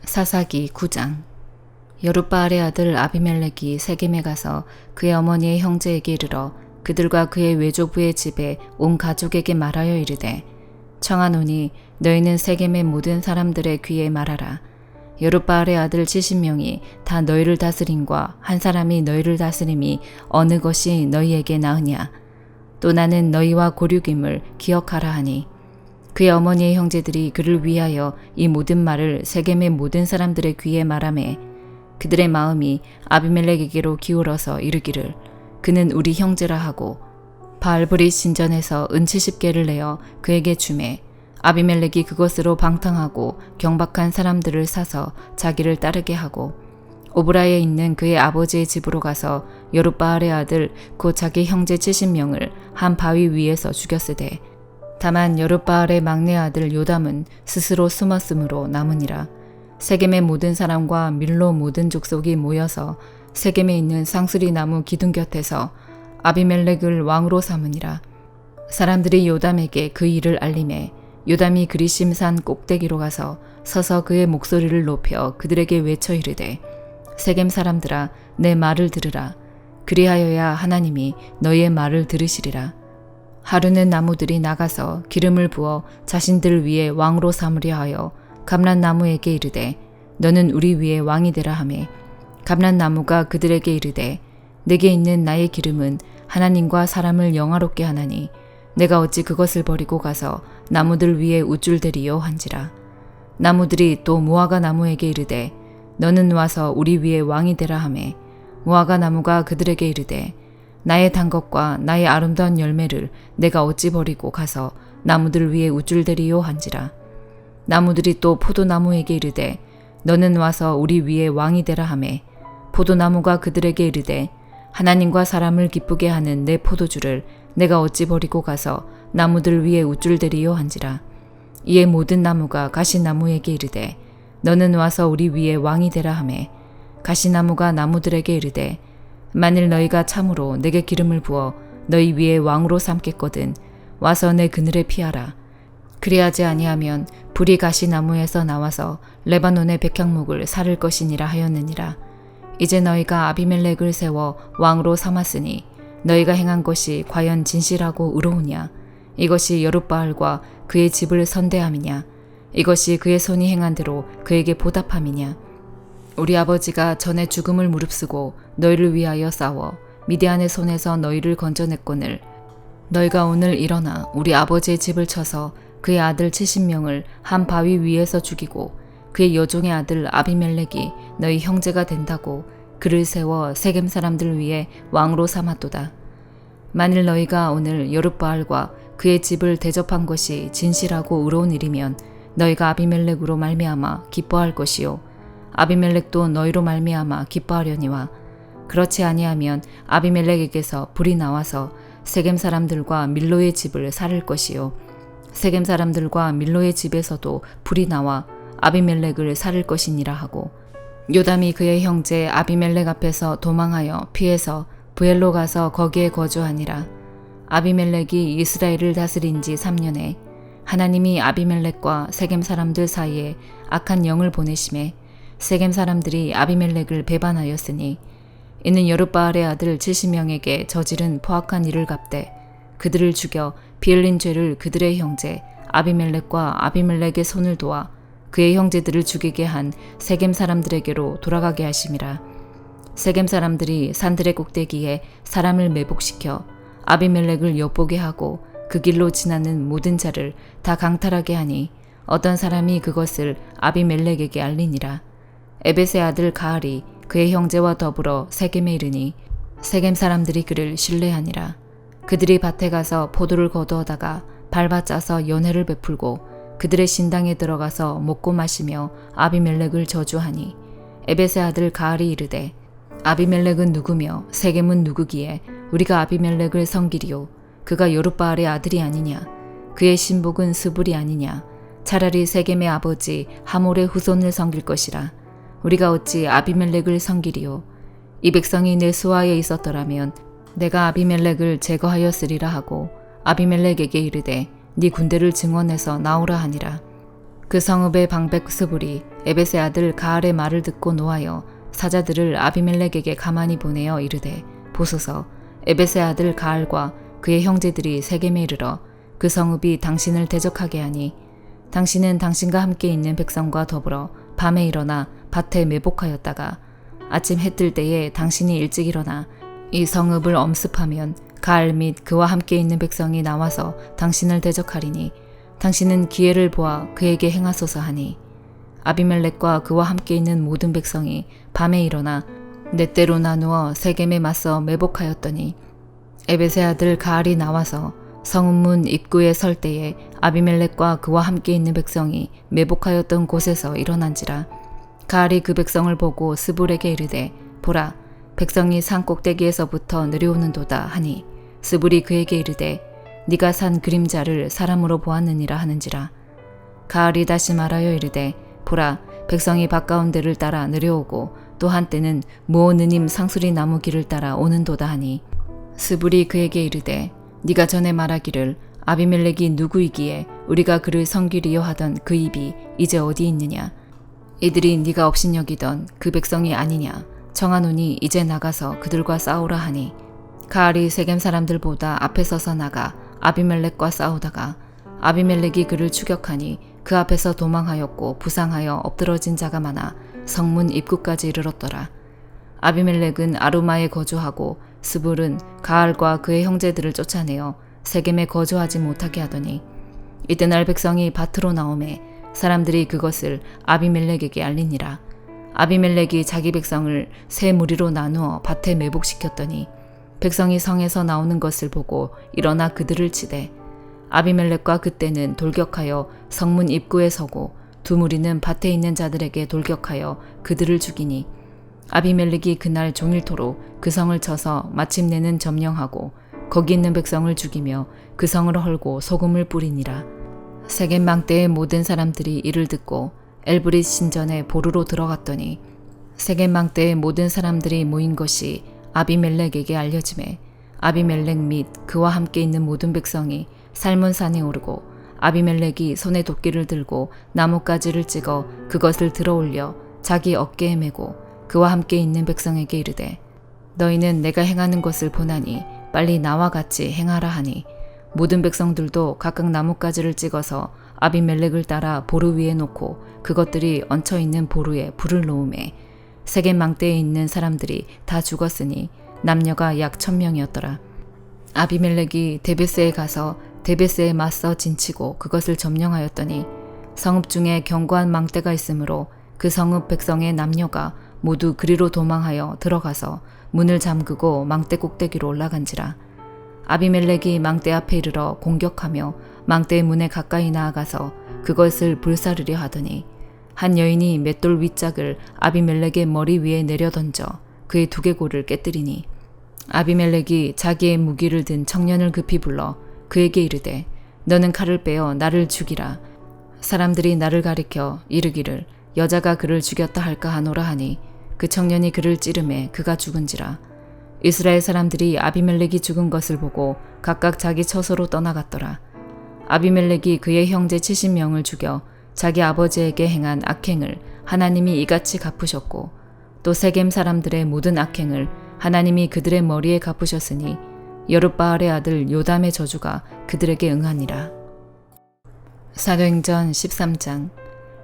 사사기 9장. 여룻바알의 아들 아비멜렉이 세겜에 가서 그의 어머니의 형제에게 이르러 그들과 그의 외조부의 집에 온 가족에게 말하여 이르되, 청하노니 너희는 세겜의 모든 사람들의 귀에 말하라. 여룻바알의 아들 70명이 다 너희를 다스림과 한 사람이 너희를 다스림이 어느 것이 너희에게 나으냐. 또 나는 너희와 고륙임을 기억하라 하니, 그의 어머니의 형제들이 그를 위하여 이 모든 말을 세겜의 모든 사람들의 귀에 말하매 그들의 마음이 아비멜렉에게로 기울어서 이르기를, 그는 우리 형제라 하고, 바알브릿 신전에서 은 70개를 내어 그에게 주매 아비멜렉이 그것으로 방탕하고 경박한 사람들을 사서 자기를 따르게 하고, 오브라에 있는 그의 아버지의 집으로 가서 여룻바알의 아들 곧 자기 형제 70명을 한 바위 위에서 죽였으되, 다만 여룻바알의 막내 아들 요담은 스스로 숨었으므로 남으니라. 세겜의 모든 사람과 밀로 모든 족속이 모여서 세겜에 있는 상수리 나무 기둥 곁에서 아비멜렉을 왕으로 삼으니라. 사람들이 요담에게 그 일을 알림해 요담이 그리심 산 꼭대기로 가서 서서 그의 목소리를 높여 그들에게 외쳐 이르되, 세겜 사람들아, 내 말을 들으라. 그리하여야 하나님이 너희의 말을 들으시리라. 하루는 나무들이 나가서 기름을 부어 자신들 위에 왕으로 삼으려 하여 감람나무에게 이르되, 너는 우리 위에 왕이 되라 하매, 감람나무가 그들에게 이르되, 내게 있는 나의 기름은 하나님과 사람을 영화롭게 하나니 내가 어찌 그것을 버리고 가서 나무들 위에 우쭐대리요 한지라. 나무들이 또 무화과 나무에게 이르되, 너는 와서 우리 위에 왕이 되라 하매, 무화과 나무가 그들에게 이르되, 나의 단 것과 나의 아름다운 열매를 내가 어찌 버리고 가서 나무들 위에 우쭐대리요 한지라. 나무들이 또 포도나무에게 이르되, 너는 와서 우리 위에 왕이 되라 하매, 포도나무가 그들에게 이르되, 하나님과 사람을 기쁘게 하는 내 포도주를 내가 어찌 버리고 가서 나무들 위에 우쭐대리요 한지라. 이에 모든 나무가 가시나무에게 이르되, 너는 와서 우리 위에 왕이 되라 하매, 가시나무가 나무들에게 이르되, 만일 너희가 참으로 내게 기름을 부어 너희 위에 왕으로 삼겠거든 와서 내 그늘에 피하라. 그리하지 아니하면 불이 가시나무에서 나와서 레바논의 백향목을 사를 것이니라 하였느니라. 이제 너희가 아비멜렉을 세워 왕으로 삼았으니 너희가 행한 것이 과연 진실하고 의로우냐? 이것이 여룻바알과 그의 집을 선대함이냐? 이것이 그의 손이 행한 대로 그에게 보답함이냐? 우리 아버지가 전에 죽음을 무릅쓰고 너희를 위하여 싸워 미디안의 손에서 너희를 건져냈거늘 너희가 오늘 일어나 우리 아버지의 집을 쳐서 그의 아들 70명을 한 바위 위에서 죽이고 그의 여종의 아들 아비멜렉이 너희 형제가 된다고 그를 세워 세겜 사람들 위에 왕으로 삼았도다. 만일 너희가 오늘 여룻바알과 그의 집을 대접한 것이 진실하고 의로운 일이면 너희가 아비멜렉으로 말미암아 기뻐할 것이요 아비멜렉도 너희로 말미암아 기뻐하려니와, 그렇지 아니하면 아비멜렉에게서 불이 나와서 세겜 사람들과 밀로의 집을 살을 것이요 세겜 사람들과 밀로의 집에서도 불이 나와 아비멜렉을 살을 것이니라 하고, 요담이 그의 형제 아비멜렉 앞에서 도망하여 피해서 부엘로 가서 거기에 거주하니라. 아비멜렉이 이스라엘을 다스린 지 3년에 하나님이 아비멜렉과 세겜 사람들 사이에 악한 영을 보내심에 세겜 사람들이 아비멜렉을 배반하였으니, 이는 여룻바알의 아들 70명에게 저지른 포악한 일을 갚되 그들을 죽여 비 흘린 죄를 그들의 형제 아비멜렉과 아비멜렉의 손을 도와 그의 형제들을 죽이게 한 세겜 사람들에게로 돌아가게 하심이라. 세겜 사람들이 산들의 꼭대기에 사람을 매복시켜 아비멜렉을 엿보게 하고 그 길로 지나는 모든 자를 다 강탈하게 하니 어떤 사람이 그것을 아비멜렉에게 알리니라. 에벳의 아들 가알이 그의 형제와 더불어 세겜에 이르니 세겜 사람들이 그를 신뢰하니라. 그들이 밭에 가서 포도를 거두어다가 밟아 짜서 연회를 베풀고 그들의 신당에 들어가서 먹고 마시며 아비멜렉을 저주하니, 에벳의 아들 가알이 이르되, 아비멜렉은 누구며 세겜은 누구기에 우리가 아비멜렉을 섬기리요? 그가 여룻바알의 아들이 아니냐? 그의 신복은 스불이 아니냐? 차라리 세겜의 아버지 하몰의 후손을 섬길 것이라. 우리가 어찌 아비멜렉을 섬기리요? 이 백성이 내 수하에 있었더라면 내가 아비멜렉을 제거하였으리라 하고 아비멜렉에게 이르되 네 군대를 증원해서 나오라 하니라. 그 성읍의 방백 스불이 에벳의 아들 가알의 말을 듣고 노하여 사자들을 아비멜렉에게 가만히 보내어 이르되 보소서 에벳의 아들 가알과 그의 형제들이 세겜에 이르러 그 성읍이 당신을 대적하게 하니 당신은 당신과 함께 있는 백성과 더불어 밤에 일어나 밭에 매복하였다가 아침 해 뜰 때에 당신이 일찍 일어나 이 성읍을 엄습하면 가알 및 그와 함께 있는 백성이 나와서 당신을 대적하리니 당신은 기회를 보아 그에게 행하소서 하니 아비멜렉과 그와 함께 있는 모든 백성이 밤에 일어나 네 때로 나누어 세겜에 맞서 매복하였더니 에벳의 아들 가알이 나와서 성읍문 입구에 설 때에 아비멜렉과 그와 함께 있는 백성이 매복하였던 곳에서 일어난지라. 가알이 그 백성을 보고 스불에게 이르되 보라 백성이 산 꼭대기에서부터 내려오는도다 하니 스불이 그에게 이르되 네가 산 그림자를 사람으로 보았느니라 하는지라. 가알이 다시 말하여 이르되 보라 백성이 바가운 데를 따라 내려오고 또 한때는 무오느님 상수리 나무 길을 따라 오는도다 하니 스불이 그에게 이르되 네가 전에 말하기를 아비멜렉이 누구이기에 우리가 그를 섬기리요 하던 그 입이 이제 어디 있느냐. 이들이 네가 업신여기던 그 백성이 아니냐. 청하노니 이제 나가서 그들과 싸우라 하니 가알이 세겜 사람들보다 앞에 서서 나가 아비멜렉과 싸우다가 아비멜렉이 그를 추격하니 그 앞에서 도망하였고 부상하여 엎드러진 자가 많아 성문 입구까지 이르렀더라. 아비멜렉은 아루마에 거주하고 스불은 가알과 그의 형제들을 쫓아내어 세겜에 거주하지 못하게 하더니 이튿날 백성이 밭으로 나오매 사람들이 그것을 아비멜렉에게 알리니라. 아비멜렉이 자기 백성을 세 무리로 나누어 밭에 매복시켰더니 백성이 성에서 나오는 것을 보고 일어나 그들을 치되 아비멜렉과 그때는 돌격하여 성문 입구에 서고 두 무리는 밭에 있는 자들에게 돌격하여 그들을 죽이니 아비멜렉이 그날 종일토록 그 성을 쳐서 마침내는 점령하고 거기 있는 백성을 죽이며 그 성을 헐고 소금을 뿌리니라. 세겜 망대의 모든 사람들이 이를 듣고 엘브릿 신전에 보루로 들어갔더니 세겜 망대의 모든 사람들이 모인 것이 아비멜렉에게 알려지매 아비멜렉 및 그와 함께 있는 모든 백성이 살몬산에 오르고 아비멜렉이 손에 도끼를 들고 나뭇가지를 찍어 그것을 들어올려 자기 어깨에 메고 그와 함께 있는 백성에게 이르되 너희는 내가 행하는 것을 보나니 빨리 나와 같이 행하라 하니 모든 백성들도 각각 나뭇가지를 찍어서 아비멜렉을 따라 보루 위에 놓고 그것들이 얹혀있는 보루에 불을 놓음에 세겜 망대에 있는 사람들이 다 죽었으니 남녀가 약 1000명이었더라. 아비멜렉이 데베스에 가서 데베스에 맞서 진치고 그것을 점령하였더니 성읍 중에 견고한 망대가 있으므로 그 성읍 백성의 남녀가 모두 그리로 도망하여 들어가서 문을 잠그고 망대 꼭대기로 올라간지라. 아비멜렉이 망대 앞에 이르러 공격하며 망대의 문에 가까이 나아가서 그것을 불사르려 하더니 한 여인이 맷돌 윗짝을 아비멜렉의 머리 위에 내려던져 그의 두개골을 깨뜨리니 아비멜렉이 자기의 무기를 든 청년을 급히 불러 그에게 이르되 너는 칼을 빼어 나를 죽이라. 사람들이 나를 가리켜 이르기를 여자가 그를 죽였다 할까 하노라 하니 그 청년이 그를 찌르매 그가 죽은지라. 이스라엘 사람들이 아비멜렉이 죽은 것을 보고 각각 자기 처소로 떠나갔더라. 아비멜렉이 그의 형제 70명을 죽여 자기 아버지에게 행한 악행을 하나님이 이같이 갚으셨고 또 세겜 사람들의 모든 악행을 하나님이 그들의 머리에 갚으셨으니 여룻바알의 아들 요담의 저주가 그들에게 응하니라. 사도행전 13장.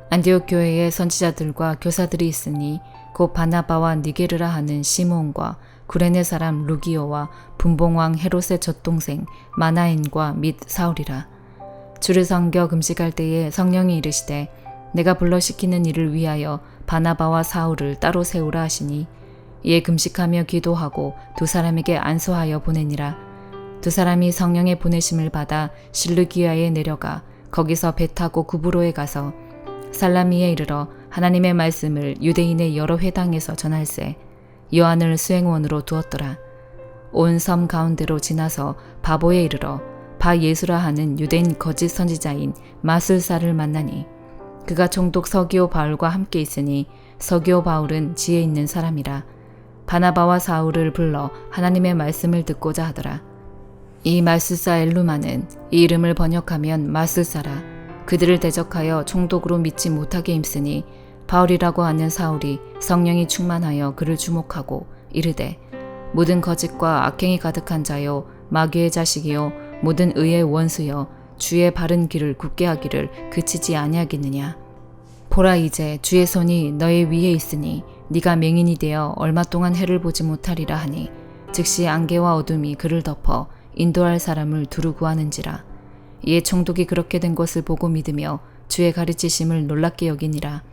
안디옥 교회에 선지자들과 교사들이 있으니 곧 바나바와 니게르라 하는 시므온과 구레네 사람 루기오와 분봉왕 헤롯의 젖동생 마나엔과 및 사울이라. 주를 섬겨 금식할 때에 성령이 이르시되 내가 불러 시키는 일을 위하여 바나바와 사울을 따로 세우라 하시니 이에 금식하며 기도하고 두 사람에게 안수하여 보내니라. 두 사람이 성령의 보내심을 받아 실르기아에 내려가 거기서 배 타고 구브로에 가서 살라미에 이르러 하나님의 말씀을 유대인의 여러 회당에서 전할세 요한을 수행원으로 두었더라. 온 섬 가운데로 지나서 바보에 이르러 바 예수라 하는 유대인 거짓 선지자인 마술사를 만나니 그가 총독 서기오 바울과 함께 있으니 서기오 바울은 지혜 있는 사람이라. 바나바와 사울을 불러 하나님의 말씀을 듣고자 하더라. 이 마술사 엘루마는 이 이름을 번역하면 마술사라. 그들을 대적하여 총독으로 믿지 못하게 힘쓰니 바울이라고 하는 사울이 성령이 충만하여 그를 주목하고 이르되 모든 거짓과 악행이 가득한 자요 마귀의 자식이요 모든 의의 원수여 주의 바른 길을 굳게 하기를 그치지 아니하겠느냐. 보라 이제 주의 손이 너의 위에 있으니 네가 맹인이 되어 얼마 동안 해를 보지 못하리라 하니 즉시 안개와 어둠이 그를 덮어 인도할 사람을 두루 구하는지라. 이에 총독이 그렇게 된 것을 보고 믿으며 주의 가르치심을 놀랍게 여기니라.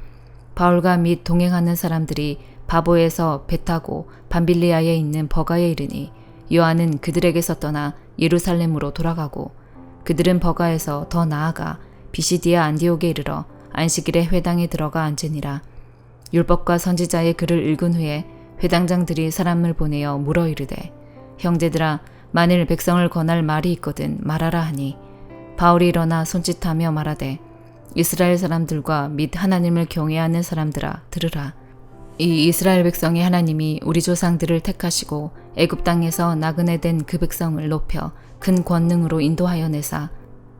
바울과 및 동행하는 사람들이 바보에서 배 타고 밤빌리아에 있는 버가에 이르니 요한은 그들에게서 떠나 예루살렘으로 돌아가고 그들은 버가에서 더 나아가 비시디아 안디옥에 이르러 안식일에 회당에 들어가 앉으니라. 율법과 선지자의 글을 읽은 후에 회당장들이 사람을 보내어 물어 이르되 형제들아 만일 백성을 권할 말이 있거든 말하라 하니 바울이 일어나 손짓하며 말하되 이스라엘 사람들과 및 하나님을 경외하는 사람들아 들으라. 이 이스라엘 백성이 하나님이 우리 조상들을 택하시고 애굽 땅에서 나그네 된 그 백성을 높여 큰 권능으로 인도하여 내사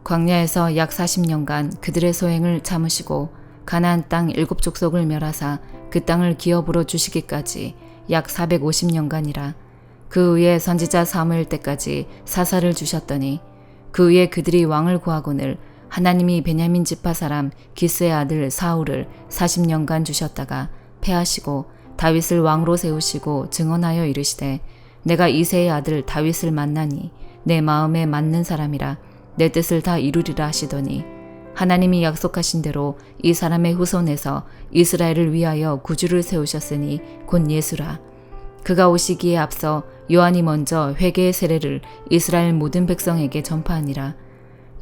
광야에서 약 40년간 그들의 소행을 참으시고 가나안 땅 7족속을 멸하사 그 땅을 기업으로 주시기까지 약 450년간이라. 그 후에 선지자 사무엘 때까지 사사를 주셨더니 그 후에 그들이 왕을 구하거늘 하나님이 베냐민 지파 사람 기스의 아들 사울을 40년간 주셨다가 패하시고 다윗을 왕으로 세우시고 증언하여 이르시되 내가 이새의 아들 다윗을 만나니 내 마음에 맞는 사람이라 내 뜻을 다 이루리라 하시더니 하나님이 약속하신 대로 이 사람의 후손에서 이스라엘을 위하여 구주를 세우셨으니 곧 예수라. 그가 오시기에 앞서 요한이 먼저 회개의 세례를 이스라엘 모든 백성에게 전파하니라.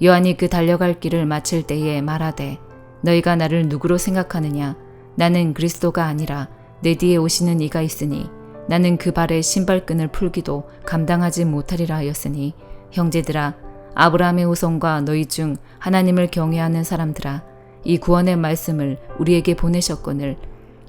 요한이 그 달려갈 길을 마칠 때에 말하되 너희가 나를 누구로 생각하느냐. 나는 그리스도가 아니라 내 뒤에 오시는 이가 있으니 나는 그 발에 신발끈을 풀기도 감당하지 못하리라 하였으니 형제들아 아브라함의 후손과 너희 중 하나님을 경외하는 사람들아 이 구원의 말씀을 우리에게 보내셨거늘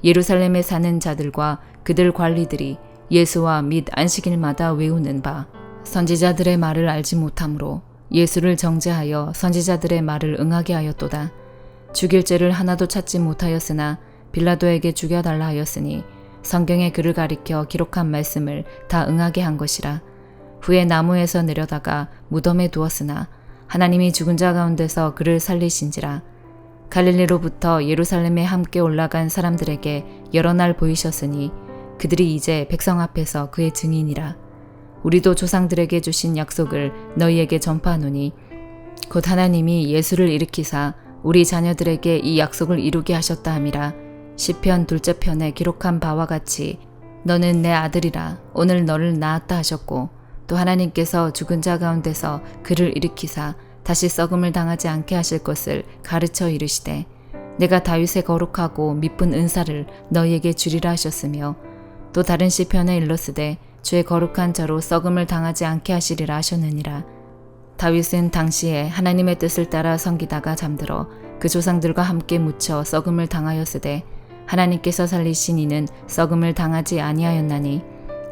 예루살렘에 사는 자들과 그들 관리들이 예수와 및 안식일마다 외우는 바 선지자들의 말을 알지 못하므로 예수를 정죄하여 선지자들의 말을 응하게 하였도다. 죽일 죄를 하나도 찾지 못하였으나 빌라도에게 죽여달라 하였으니 성경에 그를 가리켜 기록한 말씀을 다 응하게 한 것이라. 후에 나무에서 내려다가 무덤에 두었으나 하나님이 죽은 자 가운데서 그를 살리신지라. 갈릴리로부터 예루살렘에 함께 올라간 사람들에게 여러 날 보이셨으니 그들이 이제 백성 앞에서 그의 증인이라. 우리도 조상들에게 주신 약속을 너희에게 전파하노니 곧 하나님이 예수를 일으키사 우리 자녀들에게 이 약속을 이루게 하셨다 함이라. 시편 2째 편에 기록한 바와 같이 너는 내 아들이라 오늘 너를 낳았다 하셨고 또 하나님께서 죽은 자 가운데서 그를 일으키사 다시 썩음을 당하지 않게 하실 것을 가르쳐 이르시되 내가 다윗의 거룩하고 미쁜 은사를 너희에게 주리라 하셨으며 또 다른 시편에 일렀으되 주의 거룩한 자로 썩음을 당하지 않게 하시리라 하셨느니라. 다윗은 당시에 하나님의 뜻을 따라 섬기다가 잠들어 그 조상들과 함께 묻혀 썩음을 당하였으되 하나님께서 살리신 이는 썩음을 당하지 아니하였나니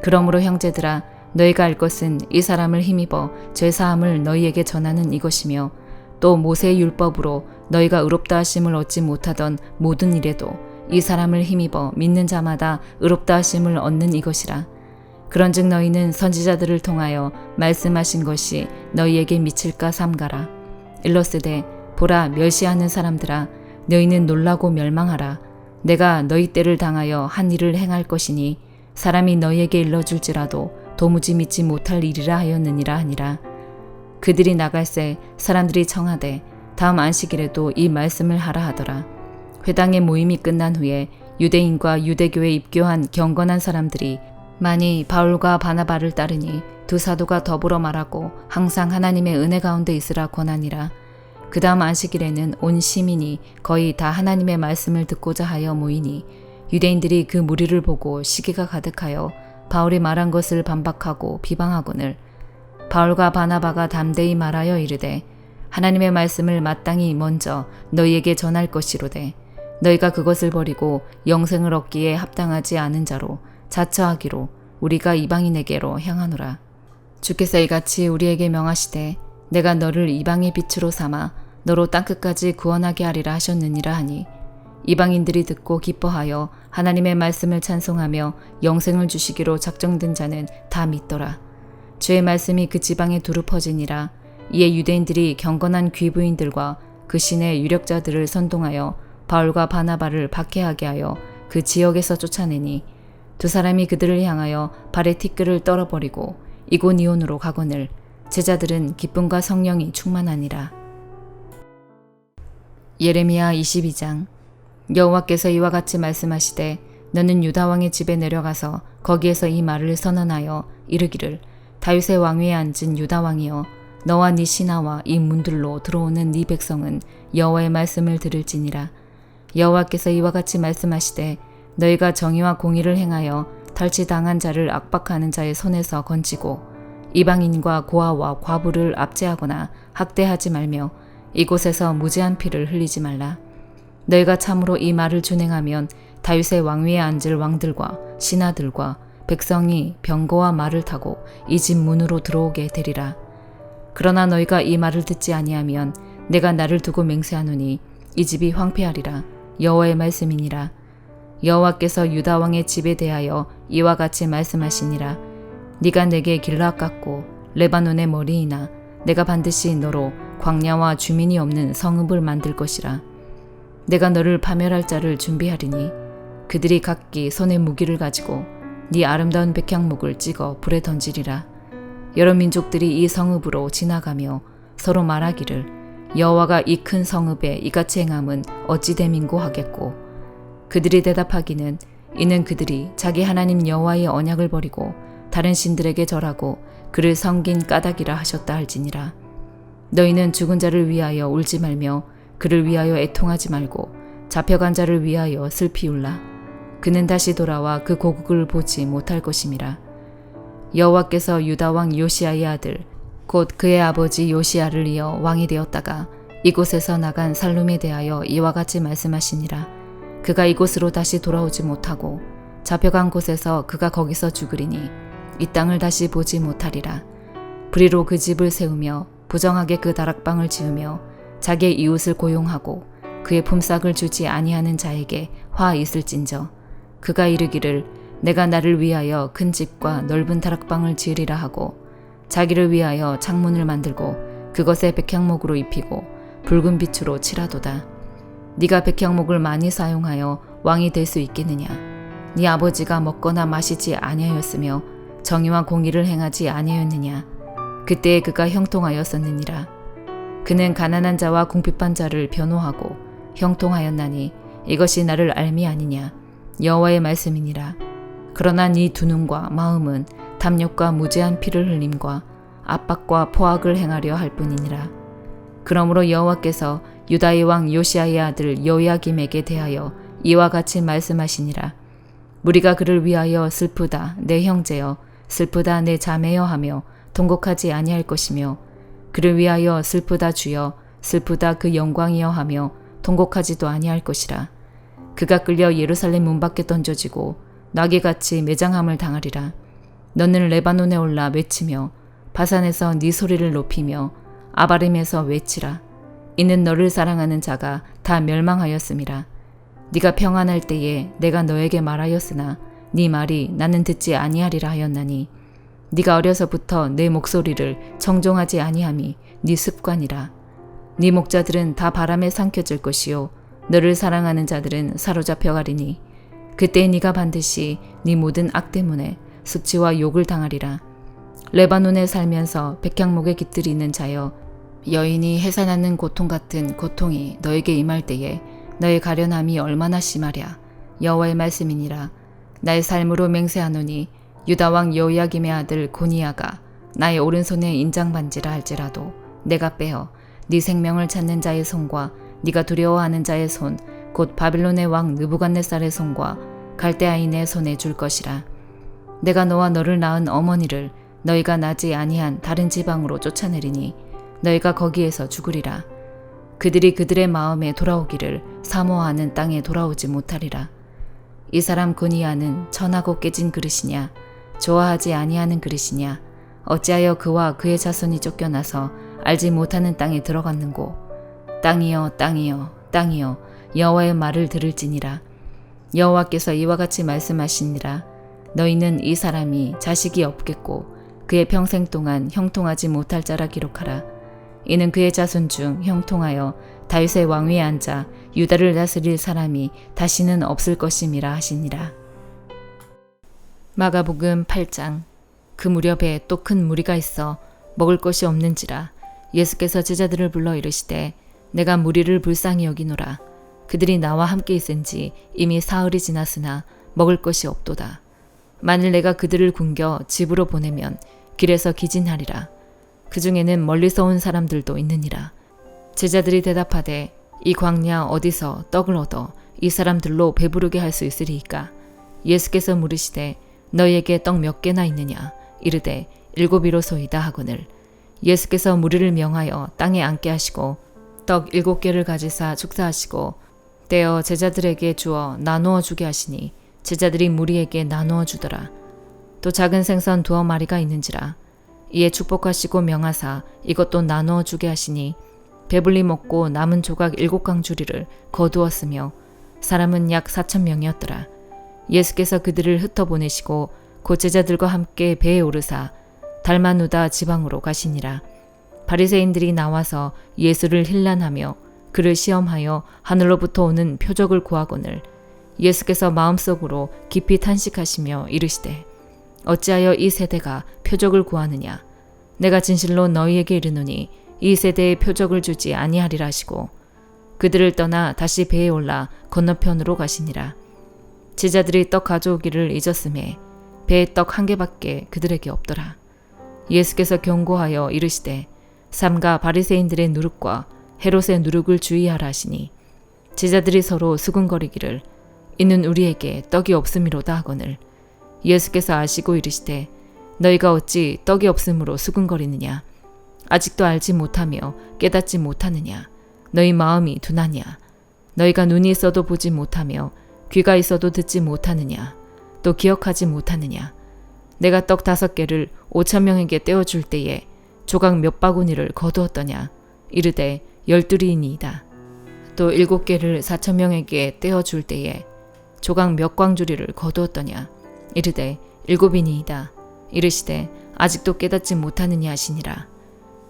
그러므로 형제들아 너희가 알 것은 이 사람을 힘입어 죄사함을 너희에게 전하는 이것이며 또 모세의 율법으로 너희가 의롭다 하심을 얻지 못하던 모든 일에도 이 사람을 힘입어 믿는 자마다 의롭다 하심을 얻는 이것이라. 그런즉 너희는 선지자들을 통하여 말씀하신 것이 너희에게 미칠까 삼가라. 일러스되 보라 멸시하는 사람들아 너희는 놀라고 멸망하라. 내가 너희 때를 당하여 한 일을 행할 것이니 사람이 너희에게 일러줄지라도 도무지 믿지 못할 일이라 하였느니라 하니라. 그들이 나갈새 사람들이 청하되 다음 안식일에도 이 말씀을 하라 하더라. 회당의 모임이 끝난 후에 유대인과 유대교에 입교한 경건한 사람들이 많이 바울과 바나바를 따르니 두 사도가 더불어 말하고 항상 하나님의 은혜 가운데 있으라 권하니라. 그 다음 안식일에는 온 시민이 거의 다 하나님의 말씀을 듣고자 하여 모이니 유대인들이 그 무리를 보고 시기가 가득하여 바울이 말한 것을 반박하고 비방하거늘 바울과 바나바가 담대히 말하여 이르되 하나님의 말씀을 마땅히 먼저 너희에게 전할 것이로되 너희가 그것을 버리고 영생을 얻기에 합당하지 않은 자로 자처하기로 우리가 이방인에게로 향하노라. 주께서 이같이 우리에게 명하시되 내가 너를 이방의 빛으로 삼아 너로 땅끝까지 구원하게 하리라 하셨느니라 하니 이방인들이 듣고 기뻐하여 하나님의 말씀을 찬송하며 영생을 주시기로 작정된 자는 다 믿더라. 주의 말씀이 그 지방에 두루 퍼지니라. 이에 유대인들이 경건한 귀부인들과 그 신의 유력자들을 선동하여 바울과 바나바를 박해하게 하여 그 지역에서 쫓아내니 두 사람이 그들을 향하여 발의 티끌을 떨어버리고 이고니온으로 가거늘 제자들은 기쁨과 성령이 충만하니라. 예레미야 22장. 여호와께서 이와 같이 말씀하시되 너는 유다 왕의 집에 내려가서 거기에서 이 말을 선언하여 이르기를 다윗의 왕위에 앉은 유다 왕이여 너와 네 신하와 이 문들로 들어오는 네 백성은 여호와의 말씀을 들을지니라. 여호와께서 이와 같이 말씀하시되 너희가 정의와 공의를 행하여 탈취당한 자를 압박하는 자의 손에서 건지고 이방인과 고아와 과부를 압제하거나 학대하지 말며 이곳에서 무죄한 피를 흘리지 말라. 너희가 참으로 이 말을 준행하면 다윗의 왕위에 앉을 왕들과 신하들과 백성이 병거와 말을 타고 이 집 문으로 들어오게 되리라. 그러나 너희가 이 말을 듣지 아니하면 내가 나를 두고 맹세하노니 이 집이 황폐하리라. 여호와의 말씀이니라. 여호와께서 유다 왕의 집에 대하여 이와 같이 말씀하시니라. 네가 내게 길라 깎고 레바논의 머리이나 내가 반드시 너로 광야와 주민이 없는 성읍을 만들 것이라. 내가 너를 파멸할 자를 준비하리니 그들이 각기 손에 무기를 가지고 네 아름다운 백향목을 찍어 불에 던지리라. 여러 민족들이 이 성읍으로 지나가며 서로 말하기를 여호와가 이 큰 성읍에 이같이 행함은 어찌 됨인고 하겠고 그들이 대답하기는 이는 그들이 자기 하나님 여호와의 언약을 버리고 다른 신들에게 절하고 그를 섬긴 까닭이라 하셨다 할지니라. 너희는 죽은 자를 위하여 울지 말며 그를 위하여 애통하지 말고 잡혀간 자를 위하여 슬피 울라. 그는 다시 돌아와 그 고국을 보지 못할 것임이라. 여호와께서 유다 왕 요시야의 아들 곧 그의 아버지 요시야를 이어 왕이 되었다가 이곳에서 나간 살룸에 대하여 이와 같이 말씀하시니라. 그가 이곳으로 다시 돌아오지 못하고 잡혀간 곳에서 그가 거기서 죽으리니 이 땅을 다시 보지 못하리라. 불의로 그 집을 세우며 부정하게 그 다락방을 지으며 자기의 이웃을 고용하고 그의 품삯을 주지 아니하는 자에게 화 있을진저 그가 이르기를 내가 나를 위하여 큰 집과 넓은 다락방을 지으리라 하고 자기를 위하여 창문을 만들고 그것에 백향목으로 입히고 붉은 빛으로 칠하도다. 네가 백향목을 많이 사용하여 왕이 될 수 있겠느냐? 네 아버지가 먹거나 마시지 아니하였으며 정의와 공의를 행하지 아니하였느냐? 그때에 그가 형통하였었느니라. 그는 가난한 자와 궁핍한 자를 변호하고 형통하였나니 이것이 나를 알미 아니냐? 여호와의 말씀이니라. 그러나 네 두 눈과 마음은 탐욕과 무죄한 피를 흘림과 압박과 포악을 행하려 할 뿐이니라. 그러므로 여호와께서 유다의 왕 요시야의 아들 여호야김에게 대하여 이와 같이 말씀하시니라. 무리가 그를 위하여 슬프다 내 형제여 슬프다 내 자매여 하며 통곡하지 아니할 것이며 그를 위하여 슬프다 주여 슬프다 그 영광이여 하며 통곡하지도 아니할 것이라. 그가 끌려 예루살렘 문 밖에 던져지고 나귀같이 매장함을 당하리라. 너는 레바논에 올라 외치며 바산에서 네 소리를 높이며 아바림에서 외치라. 이는 너를 사랑하는 자가 다 멸망하였음이라. 네가 평안할 때에 내가 너에게 말하였으나 네 말이 나는 듣지 아니하리라 하였나니 네가 어려서부터 내 목소리를 청종하지 아니함이 네 습관이라. 네 목자들은 다 바람에 삼켜질 것이요 너를 사랑하는 자들은 사로잡혀 가리니 그때 네가 반드시 네 모든 악 때문에 수치와 욕을 당하리라. 레바논에 살면서 백향목에 깃들이는 자여 여인이 해산하는 고통 같은 고통이 너에게 임할 때에 너의 가련함이 얼마나 심하랴. 여호와의 말씀이니라. 나의 삶으로 맹세하노니 유다 왕 여호야김의 아들 고니야가 나의 오른손에 인장반지라 할지라도 내가 빼어 네 생명을 찾는 자의 손과 네가 두려워하는 자의 손 곧 바빌론의 왕 느부갓네살의 손과 갈대아인의 손에 줄 것이라. 내가 너와 너를 낳은 어머니를 너희가 나지 아니한 다른 지방으로 쫓아내리니 너희가 거기에서 죽으리라. 그들이 그들의 마음에 돌아오기를 사모하는 땅에 돌아오지 못하리라. 이 사람 고니야는 천하고 깨진 그릇이냐 좋아하지 아니하는 그릇이냐 어찌하여 그와 그의 자손이 쫓겨나서 알지 못하는 땅에 들어갔는고. 땅이여 땅이여 땅이여 여호와의 말을 들을지니라. 여호와께서 이와 같이 말씀하시니라. 너희는 이 사람이 자식이 없겠고 그의 평생 동안 형통하지 못할 자라 기록하라. 이는 그의 자손 중 형통하여 다윗의 왕위에 앉아 유다를 다스릴 사람이 다시는 없을 것임이라 하시니라. 마가복음 8장. 그 무렵에 또 큰 무리가 있어 먹을 것이 없는지라 예수께서 제자들을 불러 이르시되 내가 무리를 불쌍히 여기노라. 그들이 나와 함께 있은지 이미 사흘이 지났으나 먹을 것이 없도다. 만일 내가 그들을 굶겨 집으로 보내면 길에서 기진하리라. 그 중에는 멀리서 온 사람들도 있느니라. 제자들이 대답하되 이 광야 어디서 떡을 얻어 이 사람들로 배부르게 할 수 있으리이까? 예수께서 물으시되 너희에게 떡 몇 개나 있느냐? 이르되 7이로소이다 하거늘. 예수께서 무리를 명하여 땅에 앉게 하시고 떡 7개를 가지사 축사하시고 떼어 제자들에게 주어 나누어 주게 하시니 제자들이 무리에게 나누어 주더라. 또 작은 생선 2마리가 있는지라. 이에 축복하시고 명하사 이것도 나누어 주게 하시니 배불리 먹고 남은 조각 7강주리를 거두었으며 사람은 약 4,000명이었더라. 예수께서 그들을 흩어보내시고 곧 제자들과 함께 배에 오르사 달마누다 지방으로 가시니라. 바리새인들이 나와서 예수를 힐난하며 그를 시험하여 하늘로부터 오는 표적을 구하거늘. 예수께서 마음속으로 깊이 탄식하시며 이르시되 어찌하여 이 세대가 표적을 구하느냐? 내가 진실로 너희에게 이르노니 이 세대에 표적을 주지 아니하리라 하시고 그들을 떠나 다시 배에 올라 건너편으로 가시니라. 제자들이 떡 가져오기를 잊었음에 배에 떡 1개밖에 그들에게 없더라. 예수께서 경고하여 이르시되 삼가 바리새인들의 누룩과 헤롯의 누룩을 주의하라 하시니 제자들이 서로 수군거리기를 이는 우리에게 떡이 없음이로다 하거늘. 예수께서 아시고 이르시되 너희가 어찌 떡이 없음으로 수군거리느냐? 아직도 알지 못하며 깨닫지 못하느냐? 너희 마음이 둔하냐? 너희가 눈이 있어도 보지 못하며 귀가 있어도 듣지 못하느냐? 또 기억하지 못하느냐? 내가 떡 5개를 5,000명에게 떼어줄 때에 조각 몇 바구니를 거두었더냐? 이르되 12이니이다. 또 7개를 4,000명에게 떼어줄 때에 조각 몇 광주리를 거두었더냐? 이르되 7이니이다. 이르시되 아직도 깨닫지 못하느냐 하시니라.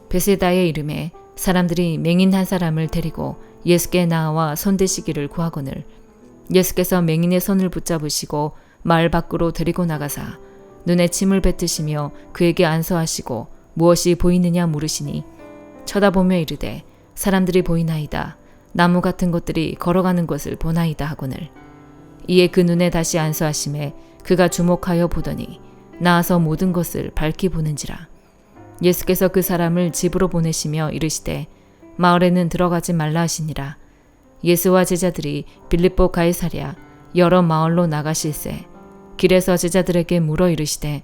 베세다의 이름에 사람들이 맹인 한 사람을 데리고 예수께 나와 손대시기를 구하거늘. 예수께서 맹인의 손을 붙잡으시고 마을 밖으로 데리고 나가사 눈에 침을 뱉으시며 그에게 안서하시고 무엇이 보이느냐 물으시니 쳐다보며 이르되 사람들이 보이나이다. 나무 같은 것들이 걸어가는 것을 보나이다 하거늘. 이에 그 눈에 다시 안서하심에 그가 주목하여 보더니 나아서 모든 것을 밝히 보는지라. 예수께서 그 사람을 집으로 보내시며 이르시되 마을에는 들어가지 말라 하시니라. 예수와 제자들이 빌립보 가이사랴 여러 마을로 나가실세 길에서 제자들에게 물어 이르시되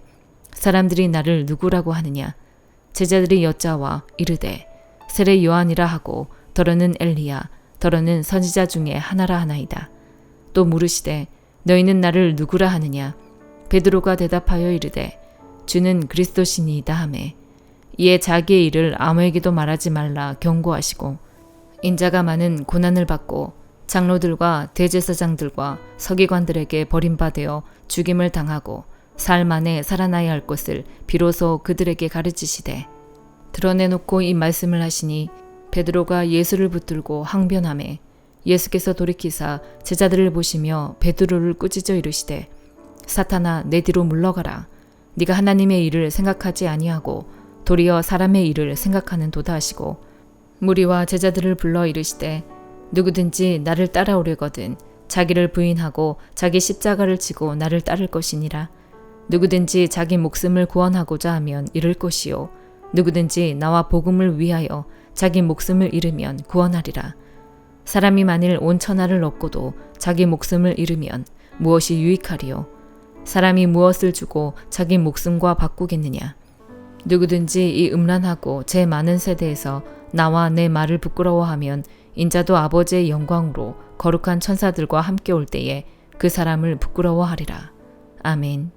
사람들이 나를 누구라고 하느냐? 제자들이 여짜와 이르되 세례 요한이라 하고 더러는 엘리야 더러는 선지자 중에 하나라 하나이다. 또 물으시되 너희는 나를 누구라 하느냐? 베드로가 대답하여 이르되 주는 그리스도시니이다 하매 이에 자기의 일을 아무에게도 말하지 말라 경고하시고 인자가 많은 고난을 받고 장로들과 대제사장들과 서기관들에게 버림받아 죽임을 당하고 사흘 만에 살아나야 할 것을 비로소 그들에게 가르치시되 드러내놓고 이 말씀을 하시니 베드로가 예수를 붙들고 항변하매 예수께서 돌이키사 제자들을 보시며 베드로를 꾸짖어 이르시되 사탄아 내 뒤로 물러가라. 네가 하나님의 일을 생각하지 아니하고 도리어 사람의 일을 생각하는 도다 하시고 무리와 제자들을 불러 이르시되 누구든지 나를 따라오려거든 자기를 부인하고 자기 십자가를 지고 나를 따를 것이니라. 누구든지 자기 목숨을 구원하고자 하면 잃을 것이요 누구든지 나와 복음을 위하여 자기 목숨을 잃으면 구원하리라. 사람이 만일 온 천하를 얻고도 자기 목숨을 잃으면 무엇이 유익하리요? 사람이 무엇을 주고 자기 목숨과 바꾸겠느냐? 누구든지 이 음란하고 제 많은 세대에서 나와 내 말을 부끄러워하면 인자도 아버지의 영광으로 거룩한 천사들과 함께 올 때에 그 사람을 부끄러워하리라. 아멘.